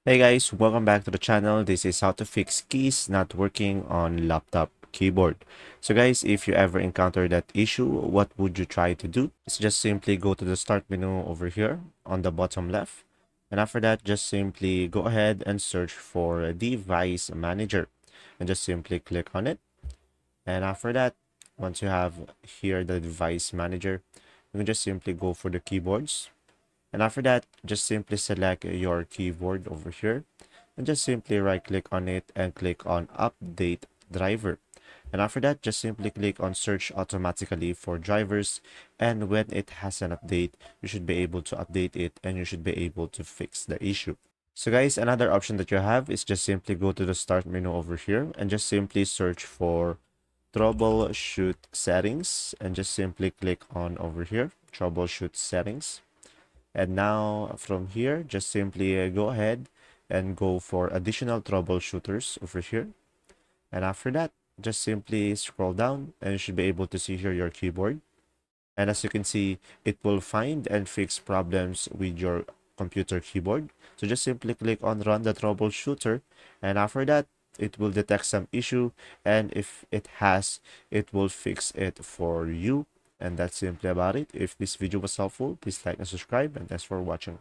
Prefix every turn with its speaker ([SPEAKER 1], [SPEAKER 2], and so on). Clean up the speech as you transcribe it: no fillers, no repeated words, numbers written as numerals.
[SPEAKER 1] Hey guys, welcome back to the channel. This is how to fix keys not working on laptop keyboard. So guys, if you ever encounter that issue, what would you try to do? It's just simply go to the start menu over here on the bottom left. And after that, just simply go ahead and search for a device manager and just simply click on it. And after that, once you have here the device manager, you can just simply go for the keyboards. And after that, just simply select your keyboard over here and just simply right click on it and click on update driver. And after that, just simply click on search automatically for drivers. And when it has an update, you should be able to update it and you should be able to fix the issue. So guys, another option that you have is just simply go to the start menu over here and just simply search for troubleshoot settings and just simply click on over here, troubleshoot settings. And now from here, just simply go ahead and go for additional troubleshooters over here. And after that, just simply scroll down and you should be able to see here your keyboard. And as you can see, it will find and fix problems with your computer keyboard. So just simply click on run the troubleshooter. And after that, it will detect some issue. And if it has, it will fix it for you. And that's simply about it. If this video was helpful, please like and subscribe. And thanks for watching.